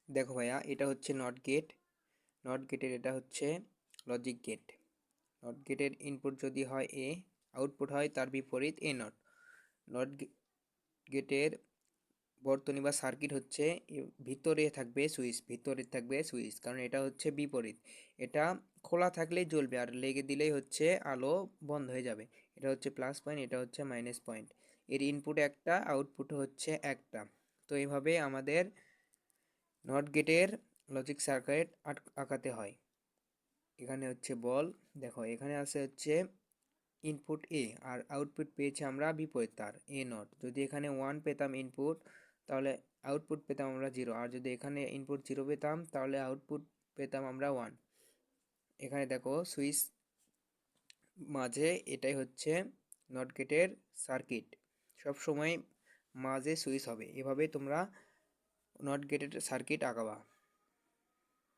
দেখো ভাইয়া, এটা হচ্ছে নট গেট। নট গেটের এটা হচ্ছে লজিক গেট। নট গেটের ইনপুট যদি হয় এ, আউটপুট হয় তার বিপরীত এ নট। নট গেটের বর্তনী বা সার্কিট হচ্ছে ভিতরে থাকবে সুইচ, ভিতরে থাকবে সুইচ, কারণ এটা হচ্ছে বিপরীত। এটা খোলা থাকলেই জ্বলবে, আর লেগে দিলেই হচ্ছে আলো বন্ধ হয়ে যাবে। এটা হচ্ছে প্লাস পয়েন্ট, এটা হচ্ছে মাইনাস পয়েন্ট। এর ইনপুট একটা, আউটপুট হচ্ছে একটা। তো এইভাবে আমাদের নট গেটের লজিক সার্কিট আঁকাতে হয়। এখানে হচ্ছে বল, দেখো এখানে আছে হচ্ছে ইনপুট এ, আর আউটপুট পেয়েছি আমরা বিপরীত তার এ নট। যদি এখানে 1 পেতাম ইনপুট, তাহলে আউটপুট পেতাম আমরা 0, আর যদি এখানে ইনপুট 0 পেতাম তাহলে আউটপুট পেতাম আমরা 1। এখানে দেখো সুইচ মাঝে, এটাই হচ্ছে নট গেটের সার্কিট। সব সময় মাঝে সুইচ হবে, এভাবে তোমরা নট গেটের সার্কিট আঁকাবা।